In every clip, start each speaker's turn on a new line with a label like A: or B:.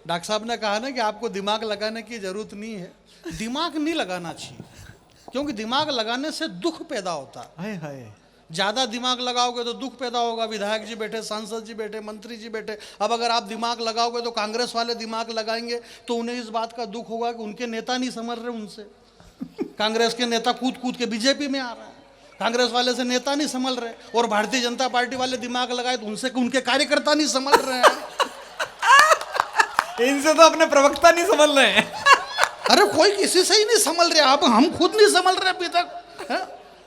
A: Doctor साहब ने कहा ना कि आपको दिमाग लगाने की जरूरत नहीं है। दिमाग नहीं लगाना चाहिए, क्योंकि दिमाग लगाने से दुख पैदा होता है।
B: हाय हाय,
A: ज्यादा दिमाग लगाओगे तो दुख पैदा होगा। विधायक जी बैठे, सांसद जी बैठे, मंत्री जी बैठे। अब अगर आप दिमाग लगाओगे तो कांग्रेस वाले दिमाग लगाएंगे तो उन्हें इस बात का दुख होगा कि उनके नेता नहीं समझ रहे उनसे। कांग्रेस के नेता कूद कूद के बीजेपी में आ रहा है, कांग्रेस वाले से नेता नहीं संभल रहे। और भारतीय जनता पार्टी वाले दिमाग लगाए तो उनसे उनके कार्यकर्ता नहीं संभल रहे हैं।
B: इनसे तो अपने प्रवक्ता नहीं समझ रहे हैं।
A: अरे कोई किसी से ही नहीं संभल रहे, आप हम खुद नहीं संभल रहे अभी तक है?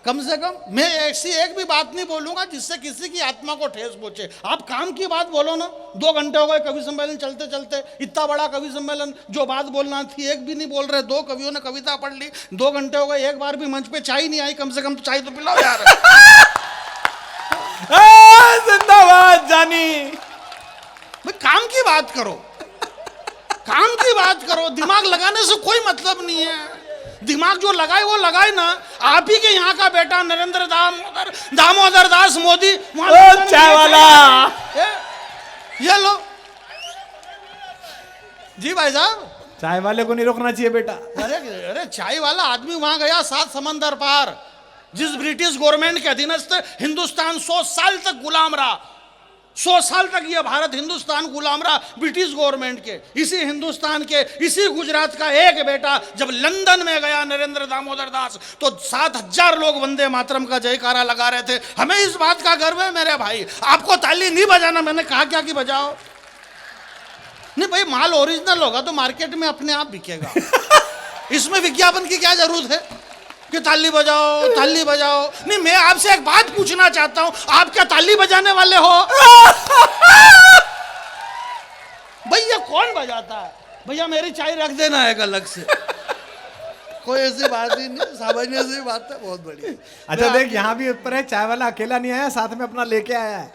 A: कम से कम मैं ऐसी एक भी बात नहीं बोलूंगा जिससे किसी की आत्मा को ठेस पहुंचे। आप काम की बात बोलो ना। 2 घंटे हो गए कवि सम्मेलन चलते चलते, इतना बड़ा कवि सम्मेलन, जो बात बोलना थी एक भी नहीं बोल रहे। 2 कवियों ने कविता पढ़ ली, 2 घंटे हो गए, एक बार भी मंच पे चाय नहीं आई। कम से कम तो चाय तो पिलाओ यार।
B: जिंदाबाद जानी।
A: भाई काम की बात करो, काम की बात करो। दिमाग लगाने से कोई मतलब नहीं है। दिमाग जो लगाए वो लगाए ना। आप ही के यहाँ का बेटा नरेंद्र दामोदर दास मोदी
B: चाय वाला,
A: ये लो जी भाई साहब,
B: चाय वाले को नहीं रोकना चाहिए बेटा।
A: अरे अरे चाय वाला आदमी वहां गया 7 समंदर पार। जिस ब्रिटिश गवर्नमेंट के अधीनस्थ हिंदुस्तान 100 साल तक गुलाम रहा, 100 साल तक ये भारत हिंदुस्तान गुलाम रहा ब्रिटिश गवर्नमेंट के। इसी हिंदुस्तान के, इसी गुजरात का एक बेटा जब लंदन में गया नरेंद्र दामोदर दास, तो 7000 लोग वंदे मातरम का जयकारा लगा रहे थे। हमें इस बात का गर्व है मेरे भाई। आपको ताली नहीं बजाना, मैंने कहा क्या कि बजाओ। नहीं भाई, माल ओरिजिनल होगा तो मार्केट में अपने आप बिकेगा। इसमें विज्ञापन की क्या जरूरत है कि ताली बजाओ ताली बजाओ। नहीं, मैं आपसे एक बात पूछना चाहता हूं, आप क्या ताली बजाने वाले हो? भैया कौन बजाता है? भैया मेरी चाय रख देना है अलग से। कोई ऐसी बात ही नहीं, सामान्य सी बात है, बहुत बढ़िया।
B: अच्छा देख, यहाँ भी ऊपर है, चाय वाला अकेला नहीं आया, साथ में अपना लेके आया है।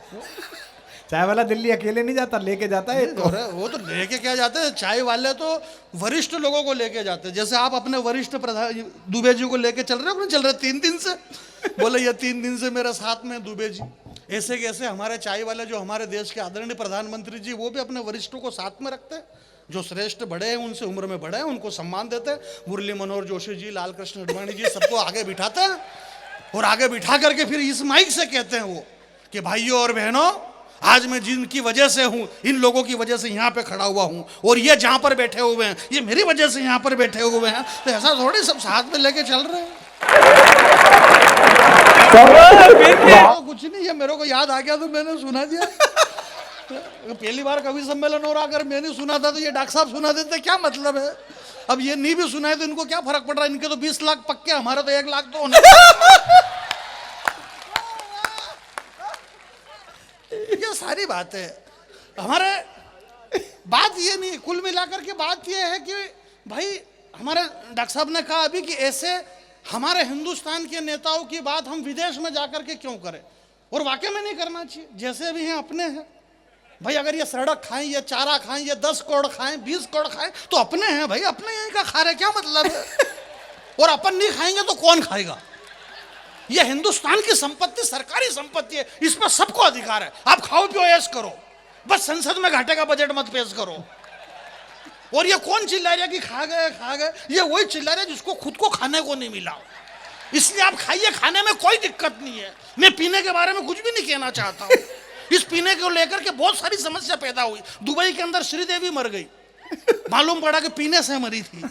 B: चाय वाला दिल्ली अकेले नहीं जाता, लेके जाता है।
A: वो तो लेके क्या जाते हैं, चाय वाले तो वरिष्ठ लोगों को लेके जाते हैं। जैसे आप अपने वरिष्ठ प्रधान दुबे जी को लेके चल रहे हो, चल रहे 3 दिन से। बोले ये 3 दिन से मेरे साथ में दुबे जी। ऐसे कैसे हमारे चाय वाले जो हमारे देश के आदरणीय प्रधानमंत्री जी, वो भी अपने वरिष्ठों को साथ में रखते हैं। जो श्रेष्ठ बड़े हैं, उनसे उम्र में बड़े हैं, उनको सम्मान देते हैं। मुरली मनोहर जोशी जी, लाल कृष्ण अडवाणी जी, सबको आगे बिठाते हैं। और आगे बिठा करके फिर इस माइक से कहते हैं वो कि भाइयों और बहनों, आज मैं जिनकी वजह से हूं, इन लोगों की वजह से यहाँ पे खड़ा हुआ हूं, और ये जहां पर बैठे हुए हैं, ये मेरी वजह से यहाँ पर बैठे हुए हैं। तो ऐसा थोड़ी सब साथ में लेके चल रहे हैं। कुछ नहीं, ये मेरे को याद आ गया तो मैंने सुना दिया। पहली बार कवि सम्मेलन हो रहा, अगर मैंने सुना था तो ये डॉक्टर साहब सुना देते, क्या मतलब है? अब ये नहीं भी सुना है तो इनको क्या फर्क पड़ रहा है? इनके तो 20 लाख पक्के, हमारे तो 1 लाख तो होने। ये सारी बात है हमारे। बात ये नहीं, कुल मिलाकर के बात ये है कि भाई हमारे डॉक्टर साहब ने कहा अभी कि ऐसे हमारे हिंदुस्तान के नेताओं की बात हम विदेश में जाकर के क्यों करें, और वाकई में नहीं करना चाहिए। जैसे भी हैं अपने हैं भाई। अगर ये सड़क खाएं, ये चारा खाएं, ये 10 करोड़ खाएं, 20 करोड़ खाएं, तो अपने हैं भाई, अपने यहीं का खा रहे, क्या मतलब है? और अपन नहीं खाएंगे तो कौन खाएगा? ये हिंदुस्तान की संपत्ति सरकारी संपत्ति है, इस पर सबको अधिकार है। आप खाओ पियो ऐश करो, बस संसद में घाटे का बजट मत पेश करो। और ये कौन चिल्ला रहा है कि खा गए खा गए? ये वही चिल्ला रहा है जिसको खुद को खाने को नहीं मिला। इसलिए आप खाइए, खाने में कोई दिक्कत नहीं है। मैं पीने के बारे में कुछ भी नहीं कहना चाहता हूँ। इस पीने को लेकर के बहुत सारी समस्या पैदा हुई। दुबई के अंदर श्रीदेवी मर गई, मालूम पड़ा कि पीने से मरी थी।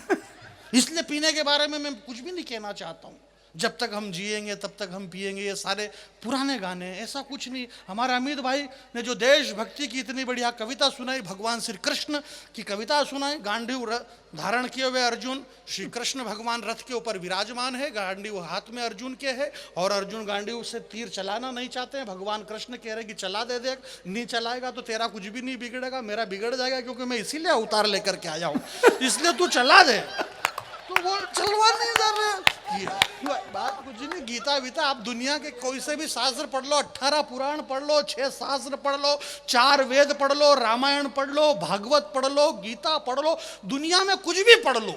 A: इसलिए पीने के बारे में मैं कुछ भी नहीं कहना चाहता हूँ। जब तक हम जिएंगे तब तक हम पिएंगे, ये सारे पुराने गाने, ऐसा कुछ नहीं। हमारे अमित भाई ने जो देशभक्ति की इतनी बढ़िया कविता सुनाई, भगवान श्री कृष्ण की कविता सुनाई। गांडीव धारण किए हुए अर्जुन, श्री कृष्ण भगवान रथ के ऊपर विराजमान है, गांडीव हाथ में अर्जुन के है, और अर्जुन गांडीव से तीर चलाना नहीं चाहते हैं। भगवान कृष्ण कह रहे कि चला दे, देख नहीं चलाएगा तो तेरा कुछ भी नहीं बिगड़ेगा, मेरा बिगड़ जाएगा, क्योंकि मैं इसीलिए अवतार लेकर के आया हूँ, इसलिए तू चला दे। तो वो चलवा नहीं जा रहे। बात कुछ नहीं। गीता वीता आप दुनिया के कोई से भी शास्त्र पढ़ लो, 18 पुराण पढ़ लो, 6 शास्त्र पढ़ लो, 4 वेद पढ़ लो, रामायण पढ़ लो, भागवत पढ़ लो, गीता पढ़ लो, दुनिया में कुछ भी पढ़ लो,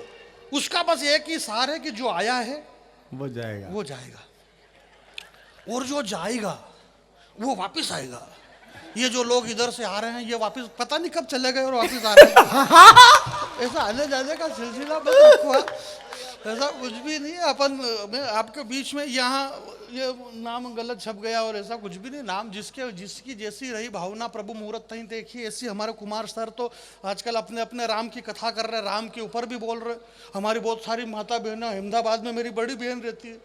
A: उसका बस एक ही सार है कि जो आया है
B: वो जाएगा,
A: वो जाएगा, और जो जाएगा वो वापस आएगा। ये जो लोग इधर से आ रहे हैं ये वापस पता नहीं कब चले गए और वापस आ रहे हैं। ऐसा आने जाने का सिलसिला बस रखो है। ऐसा कुछ भी नहीं है। अपन मैं आपके बीच में यहाँ ये नाम गलत छप गया और ऐसा कुछ भी नहीं। नाम जिसकी जैसी रही भावना प्रभु मुहूर्त नहीं देखी ऐसी। हमारे कुमार सर तो आजकल अपने अपने राम की कथा कर रहे, राम के ऊपर भी बोल रहे। हमारी बहुत सारी माता बहनें, अहमदाबाद में मेरी बड़ी बहन रहती है,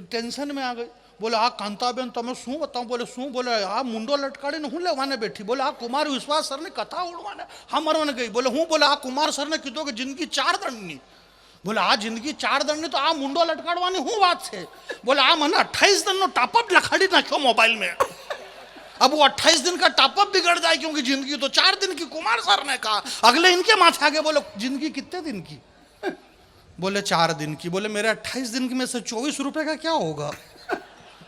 A: टेंशन में आ गई। बोले आ कांता बहन तमें शू बताऊं? बोले शू? बोले आ मुंडो लटकाड़ी ने हूँ लेवाने बैठी। बोले आ कुमार विश्वास सर ने कथा उड़वाने हम मरवाने गई। बोले हूँ? बोले आ कुमार सर ने कीधो कि जिंदगी 4 दंडनी। बोले आ जिंदगी 4 दंडनी तो आ मुंडो लटकाड़वानी हूँ बात है। बोले आ मैंने 28 दिन नो टॉपअप लखाड़ी नाख्यो मोबाइल में। अब वो 28 दिन का टॉपअप बिगड़ जाए क्योंकि जिंदगी तो 4 दिन की कुमार सर ने कहा। अगले इनके माथे आगे बोले जिंदगी कितने दिन की? बोले 4 दिन की। बोले मेरे 28 दिन की में से 24 रुपए का क्या होगा?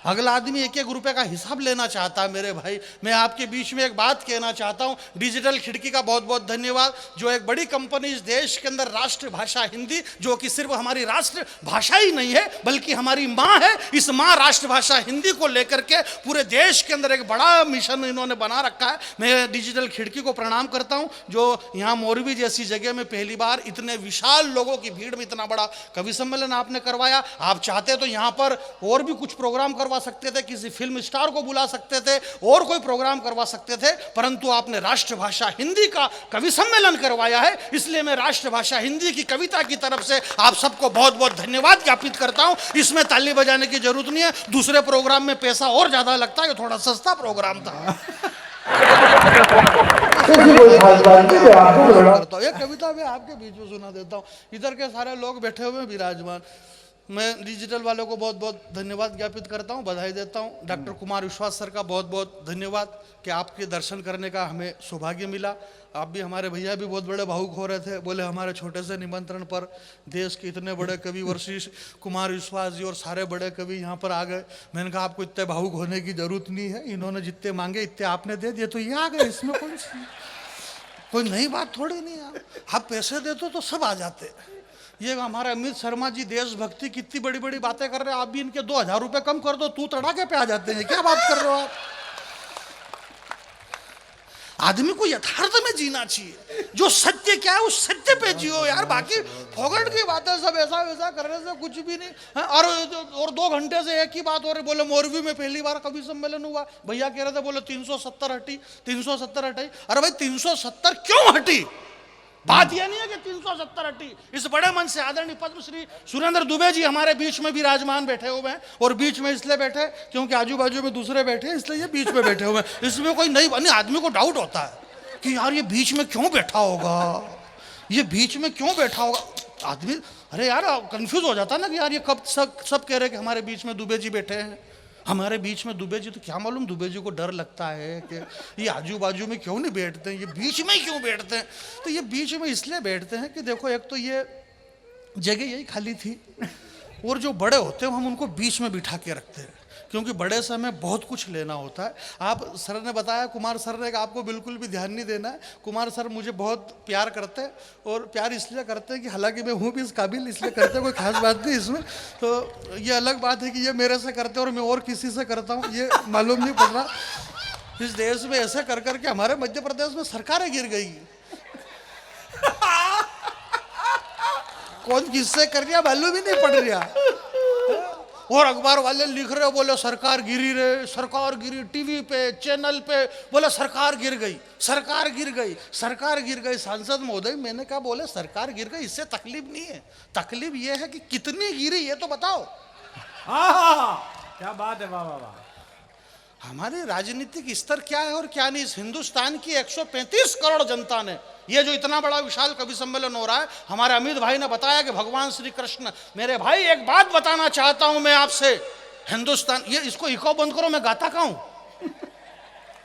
A: अगला आदमी 1-1 रुपए का हिसाब लेना चाहता है। मेरे भाई मैं आपके बीच में एक बात कहना चाहता हूं। डिजिटल खिड़की का बहुत बहुत धन्यवाद, जो एक बड़ी कंपनी इस देश के अंदर राष्ट्रभाषा हिंदी, जो कि सिर्फ हमारी राष्ट्र भाषा ही नहीं है बल्कि हमारी माँ है, इस माँ राष्ट्रभाषा हिंदी को लेकर के पूरे देश के अंदर एक बड़ा मिशन इन्होंने बना रखा है। मैं डिजिटल खिड़की को प्रणाम करता हूँ, जो यहाँ मोरबी जैसी जगह में पहली बार इतने विशाल लोगों की भीड़ में इतना बड़ा कवि सम्मेलन आपने करवाया। आप चाहते तो यहाँ पर और भी कुछ प्रोग्राम करवा सकते थे, किसी फिल्म स्टार को बुला सकते थे और कोई प्रोग्राम करवा सकते थे, परंतु आपने राष्ट्रभाषा हिंदी का कवि सम्मेलन करवाया है। इसलिए मैं राष्ट्रभाषा हिंदी की कविता की तरफ से आप सबको बहुत बहुत धन्यवाद ज्ञापित करता हूं। इसमें ताली बजाने की जरूरत नहीं है, दूसरे प्रोग्राम में पैसा और ज्यादा लगता है, ये थोड़ा सस्ता प्रोग्राम था। एक कविता मैं आपके बीच में सुना देता हूँ। इधर के सारे लोग बैठे हुए विराजमान, मैं डिजिटल वालों को बहुत बहुत धन्यवाद ज्ञापित करता हूं, बधाई देता हूं। डॉक्टर कुमार विश्वास सर का बहुत बहुत धन्यवाद कि आपके दर्शन करने का हमें सौभाग्य मिला। आप भी, हमारे भैया भी बहुत बड़े भावुक हो रहे थे, बोले हमारे छोटे से निमंत्रण पर देश के इतने बड़े कवि वशिष्ठ कुमार विश्वास जी और सारे बड़े कवि यहाँ पर आ गए। मैंने कहा आपको इतने भावुक होने की जरूरत नहीं है, इन्होंने जितने मांगे इतने आपने दे दिए तो ये आ गए, इसमें कोई नई बात थोड़ी नहीं है। आप पैसे देते तो सब आ जाते। ये हमारे अमित शर्मा जी देशभक्ति कितनी बड़ी बड़ी बातें कर रहे हैं, आप भी इनके 2000 रुपए कम कर दो, तू तड़ाके पे आ जाते हैं। क्या बात कर रहे हो आप? आदमी को यथार्थ में जीना चाहिए, जो सत्य क्या है उस सत्य पे जियो यार। बाकी फोगट की बातें सब ऐसा वैसा करने से कुछ भी नहीं है। और 2 घंटे से एक ही बात हो रही। बोले मोरबी में पहली बार कवि सम्मेलन हुआ, भैया कह रहे थे, बोले 370 हटी, 370 हटाई। अरे भाई 370 क्यों हटी? बात यह नहीं है कि 370 हटी। इस बड़े मन से आदरणीय पद्मश्री सुरेंद्र दुबे जी हमारे बीच में विराजमान बैठे हुए हैं, और बीच में इसलिए बैठे क्योंकि आजू बाजू में दूसरे बैठे हैं, इसलिए ये बीच में बैठे हुए हैं। इसमें कोई नहीं, आदमी को डाउट होता है कि यार ये बीच में क्यों बैठा होगा, ये बीच में क्यों बैठा होगा। आदमी अरे यार कंफ्यूज हो जाता है ना कि यार ये कब सब कह रहे कि हमारे बीच में दुबे जी बैठे हैं, हमारे बीच में दुबे जी, तो क्या मालूम दुबे जी को डर लगता है कि ये आजू बाजू में क्यों नहीं बैठते हैं, ये बीच में क्यों बैठते हैं। तो ये बीच में इसलिए बैठते हैं कि देखो एक तो ये जगह यही खाली थी, और जो बड़े होते हैं हम उनको बीच में बिठा के रखते हैं, क्योंकि बड़े से हमें बहुत कुछ लेना होता है। आप सर ने बताया, कुमार सर ने, आपको बिल्कुल भी ध्यान नहीं देना है। कुमार सर मुझे बहुत प्यार करते हैं, और प्यार इसलिए करते हैं कि हालांकि मैं हूँ भी इस काबिल, इसलिए करते हैं, कोई खास बात नहीं इसमें। तो ये अलग बात है कि ये मेरे से करते हैं और मैं और किसी से करता हूँ, ये मालूम नहीं पड़ रहा। इस देश में ऐसे कर करके हमारे मध्य प्रदेश में सरकारें गिर गई। कौन किससे कर रहा मालूम ही नहीं पड़ रहा, और अखबार वाले लिख रहे, बोले सरकार गिरी रे, सरकार गिरी, टीवी पे चैनल पे बोले सरकार गिर गई, सरकार गिर गई, सरकार गिर गई। सांसद महोदय मैंने कहा, बोले सरकार गिर गई इससे तकलीफ नहीं है, तकलीफ ये है कि कितनी गिरी ये तो बताओ।
B: क्या बात है, वाह वाह वाह।
A: हमारे राजनीतिक स्तर क्या है और क्या नहीं। इस हिंदुस्तान की 135 करोड़ जनता ने, ये जो इतना बड़ा विशाल कवि सम्मेलन हो रहा है, हमारे अमित भाई ने बताया कि भगवान श्री कृष्ण, मेरे भाई एक बात बताना चाहता हूं मैं आपसे, हिंदुस्तान, ये इसको इको बंद करो, मैं गाता कहाँ हूं?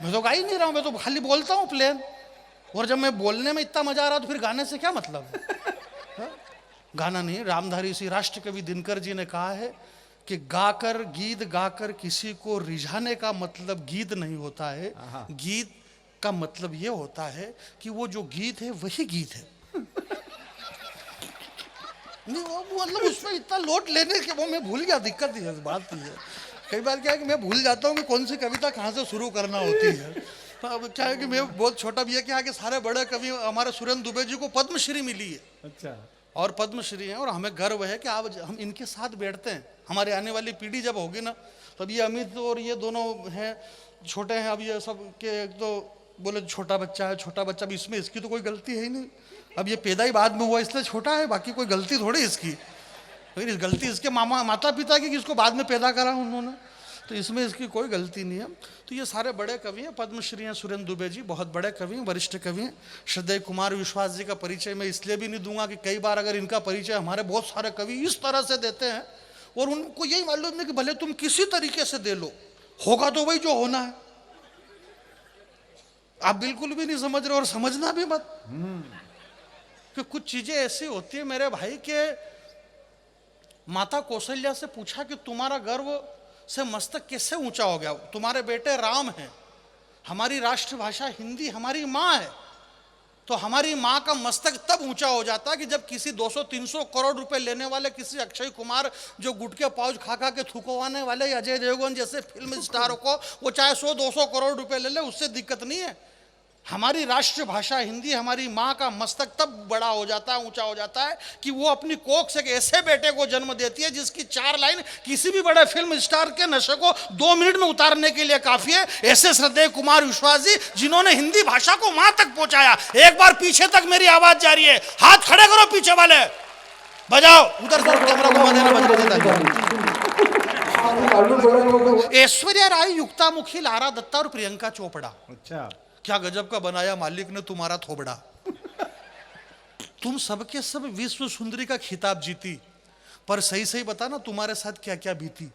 A: मैं तो गा ही नहीं रहा हूं, मैं तो खाली बोलता हूं प्लेन। और जब मैं बोलने में इतना मजा आ रहा तो फिर गाने से क्या मतलब है? गाना नहीं, रामधारी श्री राष्ट्र कवि दिनकर जी ने कहा है कि गाकर, गीत गाकर किसी को रिझाने का मतलब गीत नहीं होता है, गीत का मतलब ये होता है कि वो जो गीत है वही गीत है। नहीं वो मतलब उसमें इतना लोट लेने के वो मैं भूल गया, दिक्कत ही है, बात ही है। कई बार क्या है कि मैं भूल जाता हूँ कि कौन सी कविता कहाँ से शुरू करना होती है। अब क्या है कि मैं बहुत छोटा भी है कि आगे सारे बड़े कवि हमारे सुरेंद्र दुबे जी को पद्मश्री मिली है
B: अच्छा
A: और पद्मश्री हैं और हमें गर्व है कि आज हम इनके साथ बैठते हैं। हमारे आने वाली पीढ़ी जब होगी ना तब ये अमित और ये दोनों हैं छोटे हैं, अब ये सब के एक तो बोले छोटा बच्चा है, छोटा बच्चा भी, इसमें इसकी तो कोई गलती है ही नहीं। अब ये पैदा ही बाद में हुआ इसलिए छोटा है, बाकी कोई गलती थोड़ी इसकी। फिर इस गलती इसके माता पिता की, इसको बाद में पैदा करा उन्होंने, तो इसमें इसकी कोई गलती नहीं है। तो ये सारे बड़े कवि हैं, पद्मश्री हैं सुरेंद्र दुबे जी, बहुत बड़े कवि हैं, वरिष्ठ कवि हैं। श्रद्धेय कुमार विश्वास जी का परिचय मैं इसलिए भी नहीं दूंगा कि कई बार अगर इनका परिचय हमारे बहुत सारे कवि इस तरह से देते हैं और उनको यही मालूम नहीं कि भले तुम किसी तरीके से दे लो, होगा तो वही जो होना है। आप बिल्कुल भी नहीं समझ रहे और समझना भी मत, कि कुछ चीजें ऐसी होती है मेरे भाई के। माता कौशल्या से पूछा कि तुम्हारा गर्व से मस्तक कैसे ऊंचा हो गया? तुम्हारे बेटे राम हैं, हमारी राष्ट्रभाषा हिंदी, हमारी माँ है, तो हमारी माँ का मस्तक तब ऊंचा हो जाता है कि जब किसी 200-300 करोड़ रुपए लेने वाले किसी अक्षय कुमार जो गुटके पाउच खा खा के थूकवाने वाले अजय देवगन जैसे फिल्म स्टारों को वो चाहे 100-200 करोड़ रुपए ले ले, उससे दिक्कत नहीं है। हमारी राष्ट्रभाषा हिंदी, हमारी माँ का मस्तक तब बड़ा हो जाता है, ऊंचा हो जाता है कि वो अपनी कोख से एक ऐसे बेटे को जन्म देती है जिसकी 4 लाइन किसी भी बड़े फिल्म स्टार के नशे को 2 मिनट में उतारने के लिए काफी है। ऐसे श्रद्धेय कुमार विश्वास जी जिन्होंने हिंदी भाषा को माँ तक पहुंचाया। एक बार पीछे तक मेरी आवाज जा रही है, हाथ खड़े करो पीछे वाले, बजाओ उधर से कैमरा घुमा देना, बज रही। ऐश्वर्या राय, युक्ता मुखी, लारा दत्ता और प्रियंका चोपड़ा।
B: अच्छा,
A: क्या गजब का बनाया मालिक ने तुम्हारा थोबड़ा। तुम सबके सब विश्व सुंदरी का खिताब जीती, पर सही सही बता ना तुम्हारे साथ क्या क्या बीती।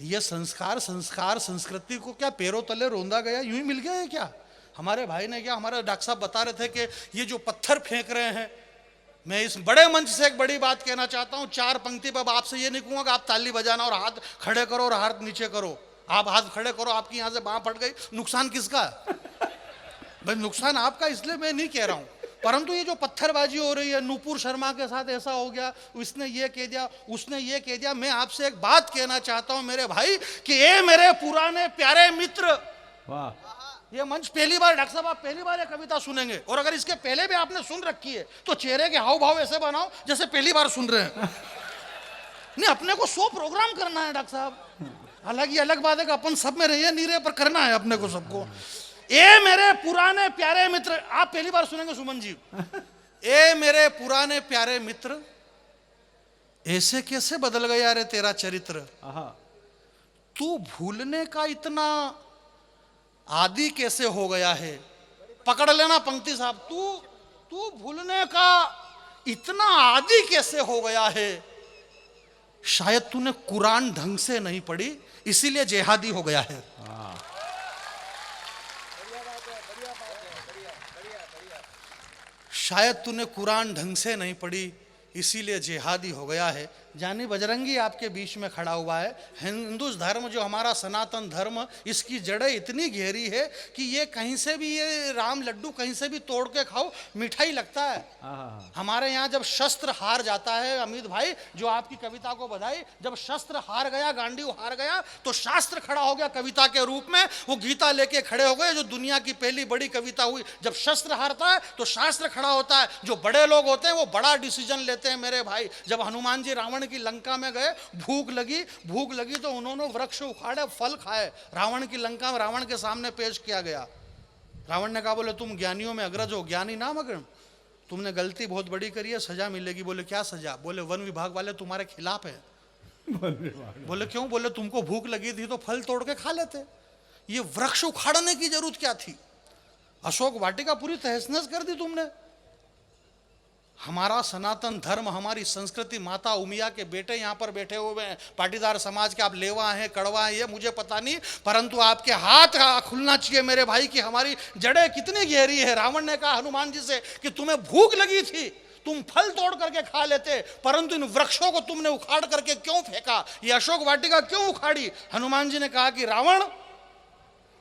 A: ये संस्कार संस्कृति को क्या पैरों तले रोंदा गया, यूं ही मिल गया है क्या? हमारे भाई ने क्या, हमारे डॉक्टर साहब बता रहे थे कि ये जो पत्थर फेंक रहे हैं, मैं इस बड़े मंच से एक बड़ी बात कहना चाहता हूं। 4 पंक्ति पर आपसे ये नहीं कहूंगा कि आप ताली बजाना और हाथ खड़े करो और हाथ नीचे करो। आप हाथ खड़े करो, आपकी यहां से बांह फट गई, नुकसान किसका? भाई नुकसान आपका, इसलिए मैं नहीं कह रहा हूं। परंतु ये जो पत्थरबाजी हो रही है, नूपुर शर्मा के साथ ऐसा हो गया, उसने ये कह दिया, उसने ये कह दिया, मैं आपसे एक बात कहना चाहता हूं मेरे भाई कि ये मेरे पुराने प्यारे मित्र।
B: वाह,
A: ये मंच पहली बार, डॉक्टर साहब आप पहली बार ये कविता सुनेंगे, और अगर इसके पहले भी आपने सुन रखी है तो चेहरे के हाव भाव ऐसे बनाओ जैसे पहली बार सुन रहे हैं। नहीं, अपने को 100 प्रोग्राम करना है डॉक्टर साहब। हालांकि अलग बात है कि अपन सब में रहिए नहीं रहे, पर करना है अपने को सबको। ए मेरे पुराने प्यारे मित्र, आप पहली बार सुनेंगे सुमन जी। ए मेरे पुराने प्यारे मित्र, ऐसे कैसे बदल गया रे तेरा चरित्र। तू भूलने का इतना आदि कैसे हो गया है। पकड़ लेना पंक्ति साहब, तू भूलने का इतना आदि कैसे हो गया है। शायद तूने कुरान ढंग से नहीं पढ़ी, इसीलिए जेहादी हो गया है। शायद तूने कुरान ढंग से नहीं पढ़ी, इसीलिए जेहादी हो गया है। जानी बजरंगी आपके बीच में खड़ा हुआ है। हिंदू धर्म जो हमारा सनातन धर्म, इसकी जड़ें इतनी गहरी है कि ये कहीं से भी, ये राम लड्डू कहीं से भी तोड़ के खाओ मिठाई लगता है। हमारे यहाँ जब शस्त्र हार जाता है, अमित भाई जो आपकी कविता को बधाई, जब शस्त्र हार गया, गांडीव हार गया, तो शास्त्र खड़ा हो गया कविता के रूप में। वो गीता लेके खड़े हो गए, जो दुनिया की पहली बड़ी कविता हुई। जब शस्त्र हारता है तो शास्त्र खड़ा होता है। जो बड़े लोग होते हैं वो बड़ा डिसीजन लेते हैं मेरे भाई। जब हनुमान जी रावण की लंका में गए, भूख लगी तो उन्होंने वृक्ष उखाड़े, फल खाए। रावण की लंका में रावण के सामने पेश किया गया। रावण ने कहा, बोले तुम ज्ञानियों में अग्रज हो, ज्ञानी नाम अग्रम, तुमने गलती बहुत बड़ी करी है, सजा मिलेगी। बोले क्या सजा? बोले वन विभाग वाले तुम्हारे खिलाफ है। बोले क्यों? बोले तुमको भूख लगी थी तो फल तोड़ के खा लेते, ये वृक्ष उखाड़ने की जरूरत क्या थी? अशोक वाटिका पूरी तहस नहस कर दी तुमने। हमारा सनातन धर्म, हमारी संस्कृति, माता उमिया के बेटे यहाँ पर बैठे हुए हैं, पाटीदार समाज के। आप लेवा हैं, कड़वा हैं, ये मुझे पता नहीं, परंतु आपके हाथ खुलना चाहिए मेरे भाई कि हमारी जड़ें कितनी गहरी है। रावण ने कहा हनुमान जी से कि तुम्हें भूख लगी थी, तुम फल तोड़ करके खा लेते, परंतु इन वृक्षों को तुमने उखाड़ करके क्यों फेंका? ये अशोक वाटिका क्यों उखाड़ी? हनुमान जी ने कहा कि रावण,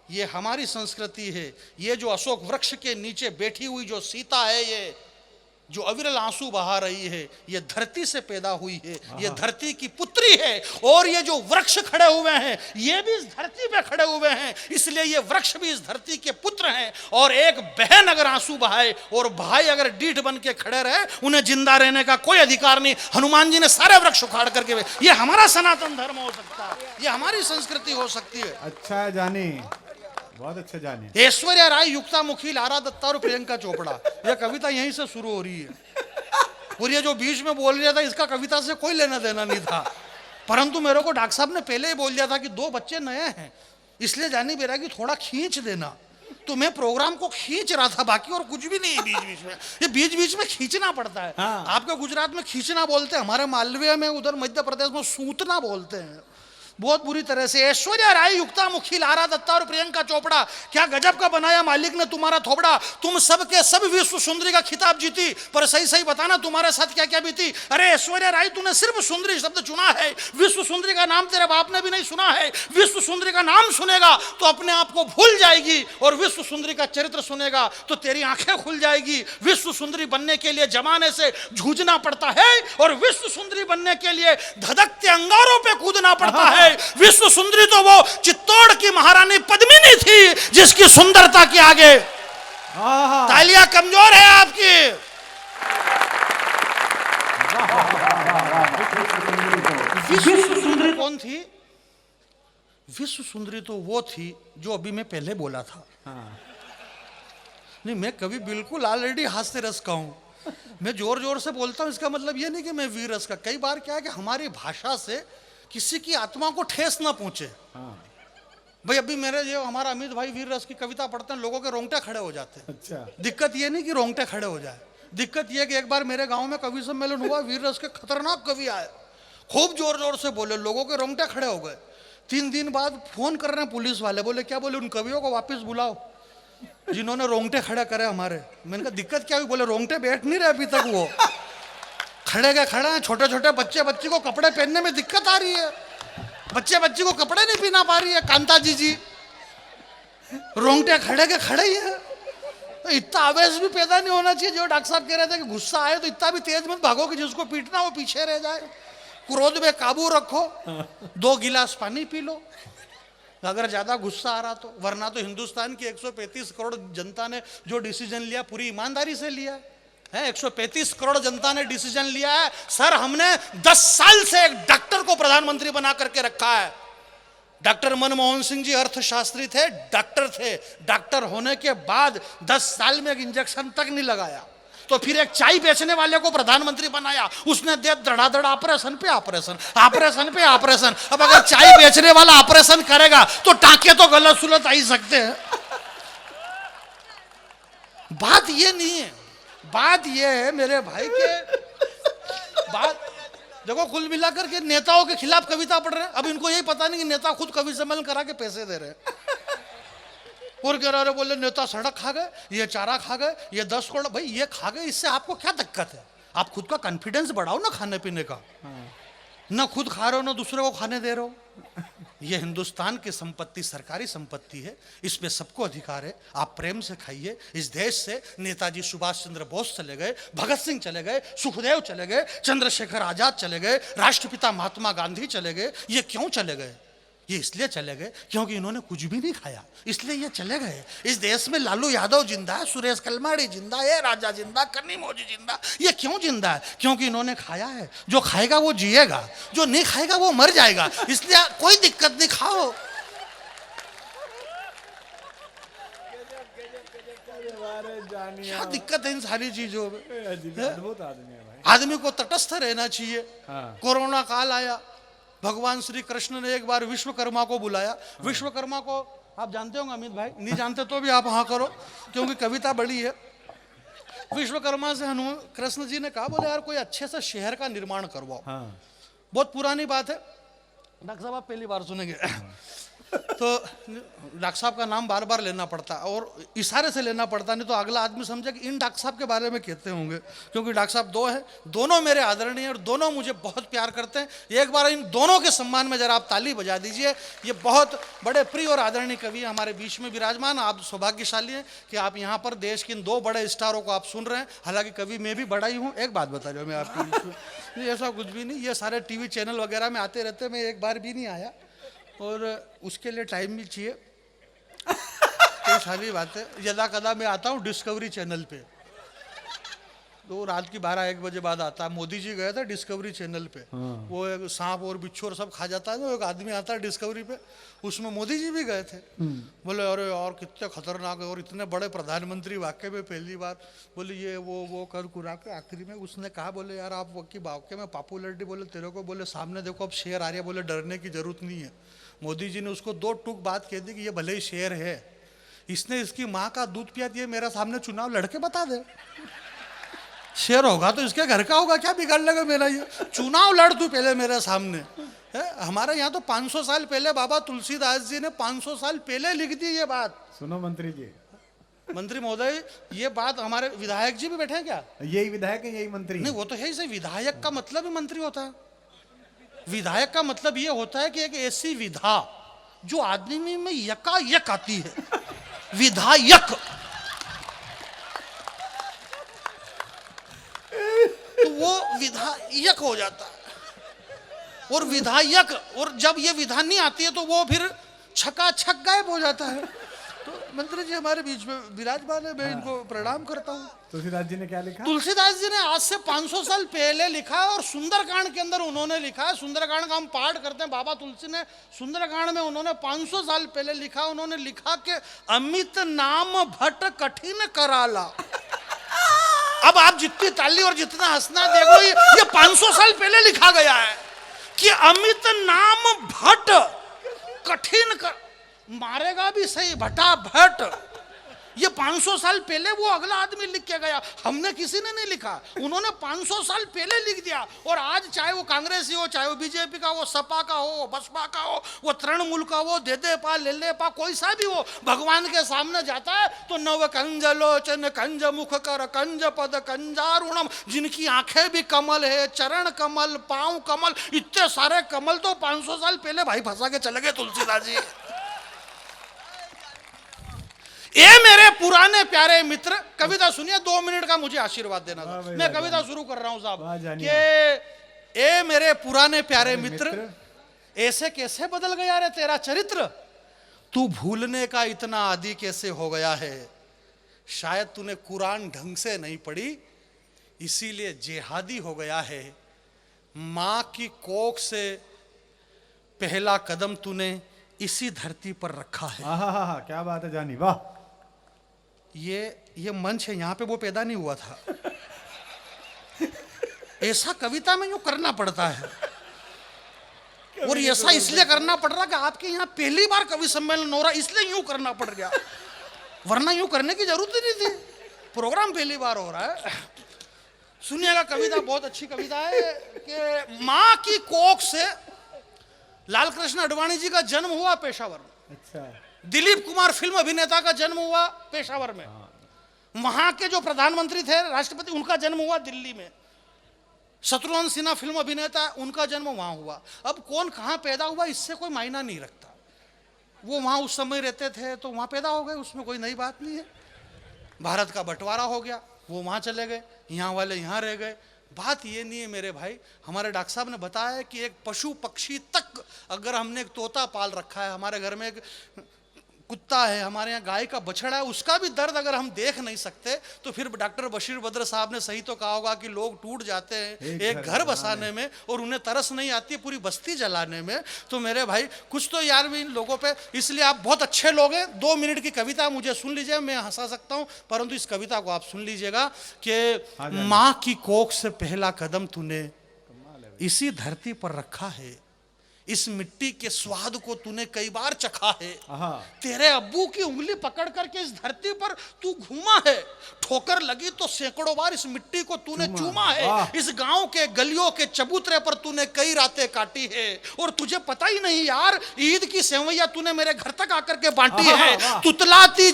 A: ये हमारी संस्कृति है। ये जो अशोक वृक्ष के नीचे बैठी हुई जो सीता है, जो अविरल आंसू बहा रही है, ये धरती से पैदा हुई है, ये धरती की पुत्री है। और ये जो वृक्ष खड़े हुए हैं, ये भी इस धरती पे खड़े हुए हैं, इसलिए ये वृक्ष भी इस धरती के पुत्र हैं। और एक बहन अगर आंसू बहाए और भाई अगर डीठ बन के खड़े रहे, उन्हें जिंदा रहने का कोई अधिकार नहीं। हनुमान जी ने सारे वृक्ष उखाड़ करके, ये हमारा सनातन धर्म हो सकता है, ये हमारी संस्कृति हो सकती है।
B: अच्छा है जानी, बहुत अच्छा जानी।
A: ऐश्वर्या राय, युक्ता मुखी, लारा दत्ता और प्रियंका चोपड़ा, यह कविता यहीं से शुरू हो रही है। और ये जो बीच में बोल रहा था, इसका कविता से कोई लेना देना नहीं था, परंतु मेरे को डॉक्टर साहब ने पहले ही बोल दिया था कि 2 बच्चे नए हैं, इसलिए जानी बेरा की थोड़ा खींच देना। तो मैं प्रोग्राम को खींच रहा था, बाकी और कुछ भी नहीं है। बीच बीच में ये बीच बीच में खींचना पड़ता है।
B: हाँ।
A: आपके गुजरात में खींचना बोलते हैं, हमारे मालवीय में, उधर मध्य प्रदेश में सूतना बोलते हैं, बहुत बुरी तरह से। ऐश्वर्या राय, युक्ता मुखी, लारा दत्ता और प्रियंका चोपड़ा, क्या गजब का बनाया मालिक ने तुम्हारा थोपड़ा। तुम सब के सब विश्व सुंदरी का खिताब जीती, पर सही सही बताना तुम्हारे साथ क्या क्या बीती। अरे ऐश्वर्या राय, तूने सिर्फ सुंदरी शब्द चुना है, विश्व सुंदरी का नाम तेरे बाप ने भी नहीं सुना है। विश्व सुंदरी का नाम सुनेगा तो अपने आप को भूल जाएगी, और विश्व सुंदरी का चरित्र सुनेगा तो तेरी आंखें खुल जाएगी। विश्व सुंदरी बनने के लिए जमाने से जूझना पड़ता है, और विश्व सुंदरी बनने के लिए धधकते अंगारों पे कूदना पड़ता है। विश्व सुंदरी तो वो चित्तौड़ की महारानी पद्मिनी थी, जिसकी सुंदरता के आगे तालियां कमजोर है आपकी। विश्व सुंदरी कौन थी? विश्व सुंदरी तो वो थी जो अभी मैं पहले बोला था। नहीं, मैं कभी बिल्कुल ऑलरेडी हास्य रस का हूं, मैं जोर जोर से बोलता हूं, इसका मतलब ये नहीं कि मैं वीर रस का। कई बार क्या है कि हमारी भाषा से किसी की आत्मा को ठेस ना पहुंचे। भाई अभी मेरे जो हमारा अमित भाई वीर रस की कविता पढ़ते हैं, लोगों के रोंगटे खड़े हो जाते हैं।
B: अच्छा।
A: दिक्कत ये नहीं कि रोंगटे खड़े हो जाए, दिक्कत ये कि एक बार मेरे गांव में कवि सम्मेलन हुआ, वीर रस के खतरनाक कवि आए, खूब जोर जोर से बोले, लोगों के रोंगटे खड़े हो गए। 3 दिन बाद फोन कर रहे हैं पुलिस वाले, बोले क्या? बोले उन कवियों को वापस बुलाओ जिन्होंने रोंगटे खड़े करे हमारे। मैंने कहा दिक्कत क्या हुई? बोले रोंगटे बैठ नहीं रहे अभी तक, वो खड़े के खड़े हैं। छोटे छोटे बच्ची को कपड़े पहनने में दिक्कत आ रही है, बच्ची को कपड़े नहीं पहना पा रही है कांता जी, रोंगटे खड़े के खड़े ही है। तो इतना आवेश भी पैदा नहीं होना चाहिए। जो डॉक्टर साहब कह रहे थे कि गुस्सा आए तो इतना भी तेज मत भागो कि जिसको पीटना वो पीछे रह जाए। क्रोध में काबू रखो, 2 गिलास पानी पी लो अगर ज्यादा गुस्सा आ रहा तो, वरना तो हिंदुस्तान की 135 करोड़ जनता ने जो डिसीजन लिया पूरी ईमानदारी से लिया है। 135 करोड़ जनता ने डिसीजन लिया है। सर, हमने 10 साल से एक डॉक्टर को प्रधानमंत्री बना करके रखा है। डॉक्टर मनमोहन सिंह जी अर्थशास्त्री थे, डॉक्टर थे, डॉक्टर होने के बाद 10 साल में एक इंजेक्शन तक नहीं लगाया। तो फिर एक चाय बेचने वाले को प्रधानमंत्री बनाया, उसने दे धड़ाधड़ ऑपरेशन पे ऑपरेशन, ऑपरेशन पे ऑपरेशन। अब अगर चाय बेचने वाला ऑपरेशन करेगा तो टाके तो गलत सुलत आ ही सकते हैं। बात ये नहीं है, बात ये है मेरे भाई के, बात देखो कुल मिलाकर के नेताओं के खिलाफ कविता पढ़ रहे हैं। अब इनको यही पता नहीं कि नेता खुद कवि सम्मेलन करा के पैसे दे रहे हैं। और कह रहे बोले नेता सड़क खा गए, ये चारा खा गए, ये 10 करोड़। भाई ये खा गए, इससे आपको क्या दिक्कत है? आप खुद का कॉन्फिडेंस बढ़ाओ ना खाने पीने का। ना खुद खा रहे हो ना दूसरे को खाने दे रहे हो। ये हिंदुस्तान की संपत्ति सरकारी संपत्ति है, इस पे सबको अधिकार है। आप प्रेम से खाइए। इस देश से नेताजी सुभाष चंद्र बोस चले गए, भगत सिंह चले गए, सुखदेव चले गए, चंद्रशेखर आजाद चले गए, राष्ट्रपिता महात्मा गांधी चले गए। ये क्यों चले गए? ये इसलिए चले गए क्योंकि इन्होंने कुछ भी नहीं खाया, इसलिए ये चले गए। इस देश में लालू यादव जिंदा है, सुरेश कलमाड़ी जिंदा है, राजा जिंदा, कन्नी मौजी जिंदा। ये क्यों जिंदा है? क्योंकि इन्होंने खाया है। जो खाएगा वो जिएगा, जो नहीं खाएगा वो मर जाएगा। इसलिए कोई दिक्कत नहीं, खाओ। क्या दिक्कत है इन सारी चीजों में?
B: अद्भुत आदमी है भाई।
A: आदमी को तटस्थ रहना चाहिए। कोरोना काल आया, भगवान श्री कृष्ण ने एक बार विश्वकर्मा को बुलाया। विश्वकर्मा को आप जानते होंगे अमित भाई, नहीं जानते तो भी आप हाँ करो क्योंकि कविता बड़ी है। विश्वकर्मा से हनुमान कृष्ण जी ने कहा, बोले यार कोई अच्छे से शहर का निर्माण करवाओ। बहुत पुरानी बात है, डॉक्टर साहब आप पहली बार सुनेंगे। तो डॉक्टर साहब का नाम बार बार लेना पड़ता और इशारे से लेना पड़ता, नहीं तो अगला आदमी समझे कि इन डॉक्टर साहब के बारे में कहते होंगे, क्योंकि डॉक्टर साहब दो हैं, दोनों मेरे आदरणीय हैं और दोनों मुझे बहुत प्यार करते हैं। एक बार इन दोनों के सम्मान में जरा आप ताली बजा दीजिए। ये बहुत बड़े प्रिय और आदरणीय कवि हमारे बीच में विराजमान। आप सौभाग्यशाली हैं कि आप यहाँ पर देश के इन दो बड़े स्टारों को आप सुन रहे हैं। हालांकि कवि मैं भी बड़ा ही हूँ। एक बात बता रहा हूँ मैं आपके बीच में, ऐसा कुछ भी नहीं, ये सारे टीवी चैनल वगैरह में आते रहते, मैं एक बार भी नहीं आया और उसके लिए टाइम भी चाहिए। कई सारी बातें यदा कदा मैं आता हूँ डिस्कवरी चैनल पे, तो रात की 12-1 बजे बाद आता है। मोदी जी गए थे डिस्कवरी चैनल पे, वो एक सांप और बिच्छू और सब खा जाता है, तो एक आदमी आता है डिस्कवरी पे, उसमें मोदी जी भी गए थे। बोले अरे और कितने खतरनाक है, और इतने बड़े प्रधानमंत्री वाकई में पहली बार। बोले ये वो कर कुरा के आखिरी में उसने कहा, बोले यार आप की वाकई में पॉपुलरिटी, बोले तेरे को, बोले सामने देखो अब शेर आ रही है, बोले डरने की जरूरत नहीं है। मोदी जी ने उसको 2 टूक बात कह दी कि ये भले ही शेर है, इसने इसकी माँ का दूध पिया दिया, मेरा सामने चुनाव लड़के बता दे। शेर होगा तो इसके घर का होगा, क्या बिगाड़ लेगा मेरा, ये चुनाव लड़ तू पहले मेरे सामने है। हमारे यहाँ तो 500 साल पहले बाबा तुलसीदास जी ने 500 साल पहले लिख दी ये बात।
B: सुनो मंत्री जी,
A: मंत्री महोदय, ये बात हमारे विधायक जी भी बैठे हैं क्या?
B: यही विधायक है, यही मंत्री
A: नहीं, वो तो है ही सही। विधायक का मतलब ही मंत्री होता है। विधायक का मतलब ये होता है कि एक ऐसी विधा जो आदमी में यकायक आती है, विधायक। तो वो विधायक हो जाता है। और विधायक, और जब ये विधा नहीं आती है तो वो फिर छकाछक गायब हो जाता है। तो मंत्री जी हमारे बीच में विराजमान है, मैं इनको प्रणाम करता हूँ।
B: तुलसीदास जी ने क्या लिखा?
A: तुलसीदास जी ने आज से 500 साल पहले लिखा है और सुंदरकांड के अंदर उन्होंने लिखा है। सुंदरकांड का हम पाठ करते हैं, बाबा तुलसी ने सुंदरकांड में उन्होंने 500 साल पहले लिखा। उन्होंने लिखा कि अमित नाम भट्ट कठिन कराला। अब आप जितनी ताली और जितना हंसना देखो, ये 500 साल पहले लिखा गया है कि अमित नाम भट्ट कठिन कर, मारेगा भी सही भट्टा भट्ट। ये 500 साल पहले वो अगला आदमी लिख के गया, हमने किसी ने नहीं लिखा, उन्होंने 500 साल पहले लिख दिया। और आज चाहे वो कांग्रेसी हो, चाहे वो बीजेपी का हो, सपा का हो, बसपा का हो, वो तृणमूल का हो, दे दे पा ले ले पा, कोई सा भी हो, भगवान के सामने जाता है तो नव कंज लोचन कंज मुख कर कंज पद कंजारुणम, जिनकी आंखें भी कमल है, चरण कमल, पांव कमल, इतने सारे कमल तो 500 साल पहले भाई फंसा के चले गए तुलसीदास जी। ये मेरे पुराने प्यारे मित्र, कविता सुनिए, 2 मिनट का मुझे आशीर्वाद देना था। मैं कविता शुरू कर रहा हूं साहब कि ए मेरे पुराने प्यारे मित्र, ऐसे कैसे बदल गया रे तेरा चरित्र, तू भूलने का इतना आदी कैसे हो गया है, शायद तूने कुरान ढंग से नहीं पढ़ी इसीलिए जेहादी हो गया है, माँ की कोख से पहला कदम तूने इसी धरती पर रखा है।
B: आहा, क्या बात है जानी, वाह।
A: ये मंच है, यहाँ पे वो पैदा नहीं हुआ था। ऐसा कविता में यूं करना पड़ता है, और ऐसा इसलिए करना पड़ रहा कि आपके यहाँ पहली बार कवि सम्मेलन हो रहा, इसलिए यूं करना पड़ गया, वरना यूं करने की जरूरत ही नहीं थी। प्रोग्राम पहली बार हो रहा है। सुनिएगा, कविता बहुत अच्छी कविता है कि माँ की कोख से लाल कृष्ण आडवाणी जी का जन्म हुआ पेशावर में।
B: अच्छा।
A: दिलीप कुमार फिल्म अभिनेता का जन्म हुआ पेशावर में। वहां के जो प्रधानमंत्री थे, राष्ट्रपति, उनका जन्म हुआ दिल्ली में। शत्रुघ्न सिन्हा फिल्म अभिनेता, उनका जन्म वहां हुआ। अब कौन कहां पैदा हुआ इससे कोई मायना नहीं रखता, वो वहां उस समय रहते थे तो वहां पैदा हो गए, उसमें कोई नई बात नहीं है। भारत का बंटवारा हो गया, वो वहां चले गए, यहाँ वाले यहाँ रह गए। बात ये नहीं है मेरे भाई, हमारे डॉक्टर साहब ने बताया कि एक पशु पक्षी तक, अगर हमने एक तोता पाल रखा है, हमारे घर में एक कुत्ता है, हमारे यहाँ गाय का बछड़ा है, उसका भी दर्द अगर हम देख नहीं सकते तो फिर डॉक्टर बशीर बद्र साहब ने सही तो कहा होगा कि लोग टूट जाते हैं एक घर बसाने में और उन्हें तरस नहीं आती है पूरी बस्ती जलाने में। तो मेरे भाई कुछ तो यार भी इन लोगों पे, इसलिए आप बहुत अच्छे लोग हैं। 2 मिनट की कविता मुझे सुन लीजिए, मैं हंसा सकता हूँ, परंतु इस कविता को आप सुन लीजिएगा कि माँ की कोख से पहला कदम तूने इसी धरती पर रखा है, इस मिट्टी के स्वाद को तूने कई बार चखा है।
B: आहा।
A: तेरे अब्बू की उंगली पकड़ करके इस धरती पर तू घूमा है, ठोकर लगी तो सैकड़ों बार इस मिट्टी को तूने चूमा है।
B: वाह।
A: इस गांव के गलियों के चबूतरे पर तूने कई रातें काटी है, और तुझे पता ही नहीं यार, ईद की सेवैया तूने मेरे घर तक आकर के बांटी है।
B: वाह।
A: तुतलाती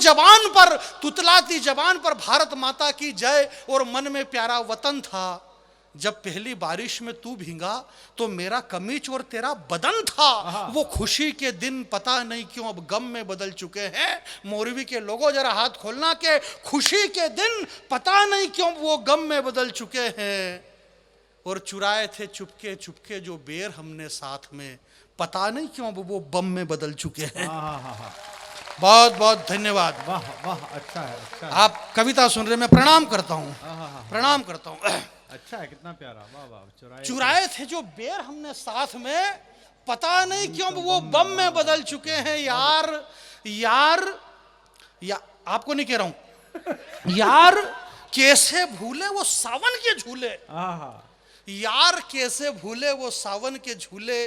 A: जबान पर भारत माता की जय, और मन में प्यारा वतन था। जब पहली बारिश में तू भींगा तो मेरा कमीज और तेरा बदन था। वो खुशी के दिन पता नहीं क्यों अब गम में बदल चुके हैं। मोरवी के लोगों जरा हाथ खोलना के खुशी के दिन पता नहीं क्यों वो गम में बदल चुके हैं। और चुराए थे चुपके चुपके जो बेर हमने साथ में, पता नहीं क्यों अब वो बम में बदल चुके हैं। बहुत बहुत धन्यवाद।
B: वाह वाह, अच्छा है, अच्छा है।
A: आप कविता सुन रहे, मैं प्रणाम करता हूँ, प्रणाम करता हूँ।
B: अच्छा है, कितना प्यारा। वाह वाह।
A: चुराए थे जो बेर हमने साथ में, पता नहीं क्यों वो बम में बदल चुके हैं। यार यार या आपको नहीं कह रहा हूं यार, कैसे भूले वो सावन के झूले। यार कैसे भूले वो सावन के झूले,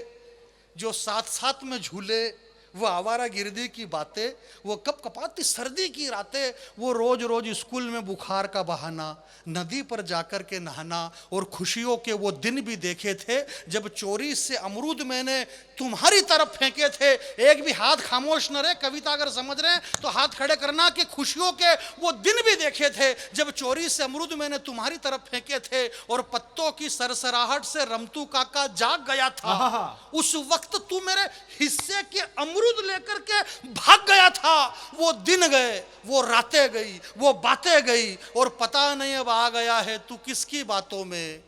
A: जो साथ साथ में झूले। वो आवारा गिरदी की बातें, वो कप कपाती सर्दी की रातें, वो रोज रोज स्कूल में बुखार का बहाना, नदी पर जाकर के नहाना, और खुशियों के वो दिन भी देखे थे जब चोरी से अमरूद मैंने तुम्हारी तरफ फेंके थे। एक भी हाथ खामोश न रहे, कविता अगर समझ रहे हैं तो हाथ खड़े करना कि खुशियों के वो दिन भी देखे थे जब चोरी से अमरूद मैंने तुम्हारी तरफ फेंके थे, और पत्तों की सरसराहट से रमतू काका जाग गया था। उस वक्त तू मेरे हिस्से के अमरूद लेकर के भाग गया था। वो दिन गए, वो रातें गई, वो बातें गई, और पता नहीं अब आ गया है तू किसकी बातों में।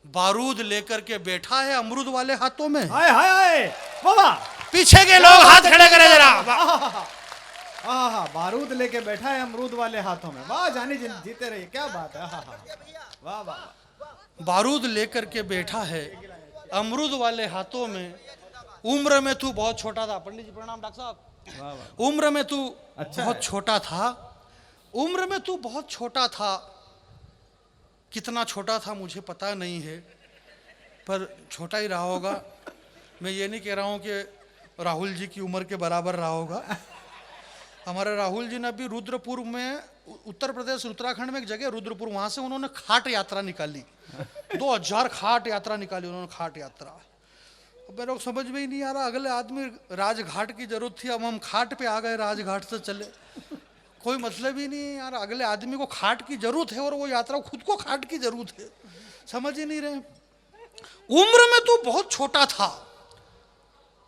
A: बारूद लेकर के बैठा है अमरूद वाले हाथों में।
B: हाय हाय हाय, वाह।
A: पीछे के लोग हाथ खड़े करें जरा।
B: बारूद लेके बैठा है अमरूद वाले हाथों में। वाह जानी जीते रहिए, क्या बात है। वाह वाह।
A: बारूद लेकर के बैठा है अमरूद वाले हाथों में। उम्र में तू बहुत छोटा था। पंडित जी प्रणाम। डॉक्टर साहब, उम्र में तू बहुत छोटा था। उम्र में तू बहुत छोटा था। कितना छोटा था मुझे पता नहीं है, पर छोटा ही रहा होगा। मैं ये नहीं कह रहा हूँ कि राहुल जी की उम्र के बराबर रहा होगा। हमारे राहुल जी ने अभी रुद्रपुर में, उत्तर प्रदेश उत्तराखंड में एक जगह रुद्रपुर, वहाँ से उन्होंने खाट यात्रा निकाली। 2000 खाट यात्रा निकाली उन्होंने, खाट यात्रा। मेरे को समझ में ही नहीं आ रहा, अगले आदमी राजघाट की जरूरत थी, अब हम खाट पे आ गए, राजघाट से चले। कोई मतलब ही नहीं यार, अगले आदमी को खाट की जरूरत है और वो यात्रा खुद को खाट की जरूरत है। समझ ही नहीं रहे। उम्र में तू बहुत छोटा था,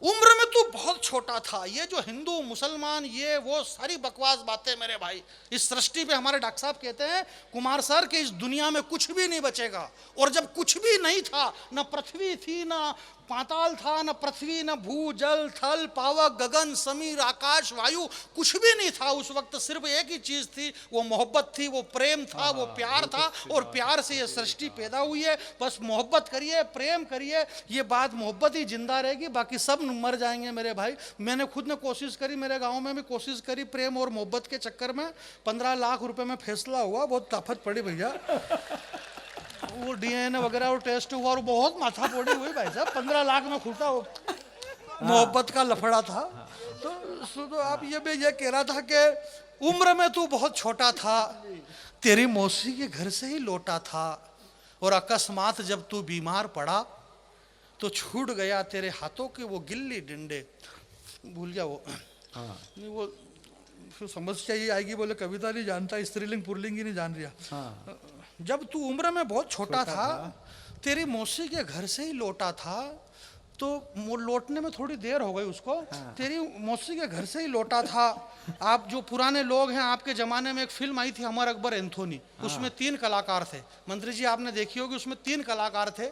A: उम्र में तू बहुत छोटा था। ये जो हिंदू मुसलमान ये वो सारी बकवास बातें मेरे भाई, इस सृष्टि पे हमारे डॉक्टर साहब कहते हैं कुमार सर कि इस दुनिया में कुछ भी नहीं बचेगा। और जब कुछ भी नहीं था, न पृथ्वी थी, न पाताल था, न पृथ्वी, न भू जल थल पावक गगन समीर आकाश वायु, कुछ भी नहीं था उस वक्त। सिर्फ एक ही चीज थी, वो मोहब्बत थी, वो प्रेम था, वो प्यार था, और प्यार से ये सृष्टि पैदा हुई है। बस मोहब्बत करिए, प्रेम करिए, ये बात मोहब्बत ही जिंदा रहेगी, बाकी सब मर जाएंगे मेरे भाई। मैंने खुद ने कोशिश करी, मेरे गाँव में भी कोशिश करी, प्रेम और मोहब्बत के चक्कर में 15 लाख रुपए में फैसला हुआ। बहुत ताकत पड़ी भैया, वो डीएनए वगैरह और टेस्ट हुआ और बहुत माथा फोड़ी हुई भाई साहब। 15 लाख में खुटा मोहब्बत का लफड़ा था। तो आप ये कह रहा था कि उम्र में तू बहुत छोटा था, तेरी मौसी के घर से ही लौटा था, और अकस्मात जब तू बीमार पड़ा तो छूट गया तेरे हाथों के वो गिल्ली डंडे। भूल गया वो। नहीं वो फिर समस्या ये आएगी, बोले कविता नहीं जानता, स्त्रीलिंग पुरलिंग ही नहीं जान रहा। जब तू उम्र में बहुत छोटा था, तेरी मौसी के घर से ही लौटा था, तो लौटने में थोड़ी देर हो गई उसको। तेरी मौसी के घर से ही लौटा था। आप जो पुराने लोग हैं, आपके जमाने में एक फिल्म आई थी अमर अकबर एंथोनी, उसमें 3 कलाकार थे। मंत्री जी आपने देखी होगी, उसमें 3 कलाकार थे।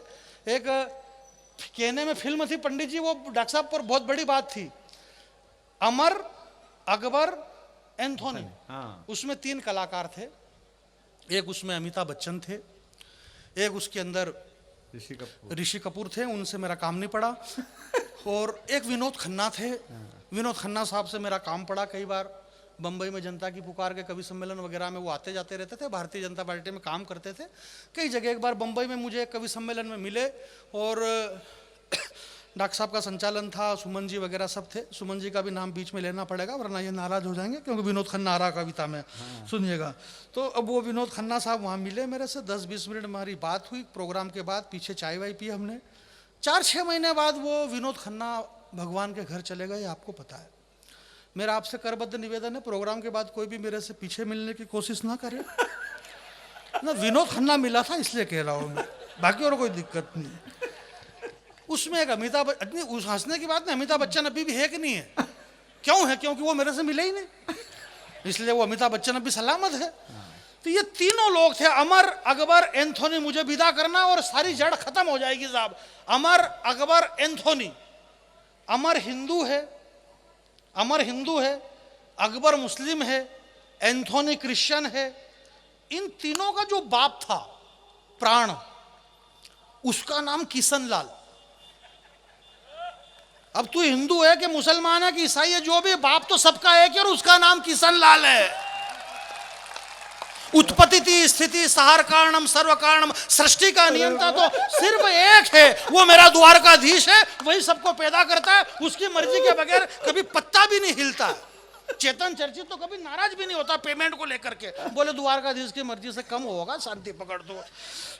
A: एक कहने में फिल्म थी पंडित जी, वो डॉक्टर साहब पर बहुत बड़ी बात थी, अमर अकबर एंथोनी। उसमें 3 कलाकार थे। एक उसमें अमिताभ बच्चन थे, एक उसके अंदर ऋषि कपूर थे, उनसे मेरा काम नहीं पड़ा, और एक विनोद खन्ना थे। विनोद खन्ना साहब से मेरा काम पड़ा कई बार। बम्बई में जनता की पुकार के कवि सम्मेलन वगैरह में वो आते जाते रहते थे, भारतीय जनता पार्टी में काम करते थे कई जगह। एक बार बम्बई में मुझे कवि सम्मेलन में मिले, और डॉक्टर साहब का संचालन था, सुमन जी वगैरह सब थे। सुमन जी का भी नाम बीच में लेना पड़ेगा वरना ये नाराज हो जाएंगे, क्योंकि विनोद खन्ना आ रहा कविता में, सुनिएगा। तो अब वो विनोद खन्ना साहब वहाँ मिले मेरे से, 10-20 मिनट हमारी बात हुई। प्रोग्राम के बाद पीछे चाय वाय पी हमने। 4-6 महीने बाद वो विनोद खन्ना भगवान के घर चले गए, आपको पता है। मेरा आपसे करबद्ध निवेदन है, प्रोग्राम के बाद कोई भी मेरे से पीछे मिलने की कोशिश ना करे ना। विनोद खन्ना मिला था इसलिए कह रहा हूँ मैं, बाकी और कोई दिक्कत नहीं। उसमें एक अमिताभ, उस हंसने की बात नहीं, अमिताभ बच्चन अभी भी है कि नहीं है? क्यों है? क्योंकि वो मेरे से मिले ही नहीं, इसलिए वो अमिताभ बच्चन अभी सलामत है। तो ये तीनों लोग थे, अमर, अकबर, एंथोनी। मुझे विदा करना और सारी जड़ खत्म हो जाएगी साहब। अमर, अकबर, एंथोनी। अमर हिंदू है, अमर हिंदू है, अकबर मुस्लिम है, एंथोनी क्रिश्चियन है। इन तीनों का जो बाप था प्राण, उसका नाम किशन लाल। अब तू हिंदू है कि मुसलमान है कि ईसाई है, जो भी, बाप तो सबका एक है और उसका नाम किशन लाल है। उत्पत्ति स्थिति सहार कारणम सर्व कारणम, सृष्टि का नियंता तो सिर्फ एक है, वो मेरा द्वारकाधीश है। वही सबको पैदा करता है, उसकी मर्जी के बगैर कभी पत्ता भी नहीं हिलता है। चेतन चर्चित तो कभी नाराज भी नहीं होता पेमेंट को लेकर के, बोले द्वारकाधीश की मर्जी से कम होगा, शांति पकड़ दो।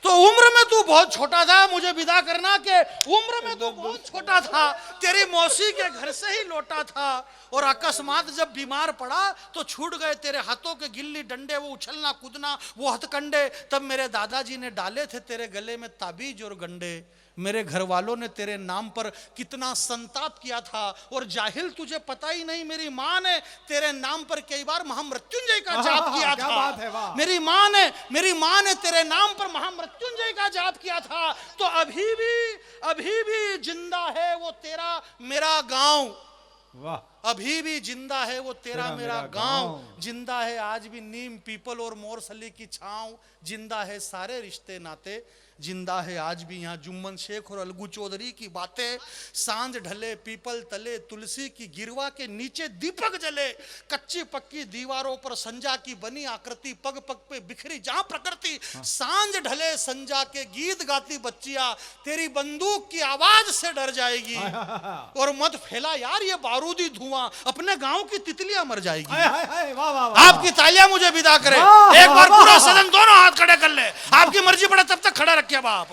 A: तो उम्र में तू बहुत छोटा था, मुझे विदा करना के उम्र में तू बहुत छोटा था, तेरी मौसी के घर से ही लौटा था और अकस्मात जब बीमार पड़ा तो छूट गए तेरे हाथों के गिल्ली डंडे, वो उछलना कूदना, वो हथकंडे। तब मेरे दादाजी ने डाले थे तेरे गले में ताबीज और गंडे। मेरे घर वालों ने तेरे नाम पर कितना संताप किया था, और जाहिल तुझे पता ही नहीं, मेरी माँ ने तेरे नाम पर कई बार महामृत्युंजय का जाप किया था।
B: बात है, वाह।
A: मेरी माँ ने तेरे नाम पर महामृत्युंजय का जाप किया था। तो अभी भी जिंदा है वो तेरा मेरा गांव,
B: वाह।
A: अभी भी जिंदा है वो तेरा मेरा गांव। जिंदा है आज भी नीम पीपल और मोरसली की छांव, जिंदा है सारे रिश्ते नाते, जिंदा है आज भी यहाँ जुम्मन शेख और अलगू चौधरी की बातें। सांझ ढले पीपल तले तुलसी की गिरवा के नीचे दीपक जले, कच्ची पक्की दीवारों पर संजा की बनी आकृति, पग पग पे बिखरी जहां प्रकृति। सांझ ढले संजा के गीत गाती बच्चियां, तेरी बंदूक की आवाज से डर जाएगी। और मत फैला यार ये बारूदी धुआं, अपने गांव की तितलियां मर जाएगी।
B: वाह वाह वाह।
A: आपकी तालियां मुझे विदा करे। एक बार पूरा सदन दोनों हाथ खड़े कर ले, आपकी मर्जी पड़े तब तक खड़ा रखिए बाप।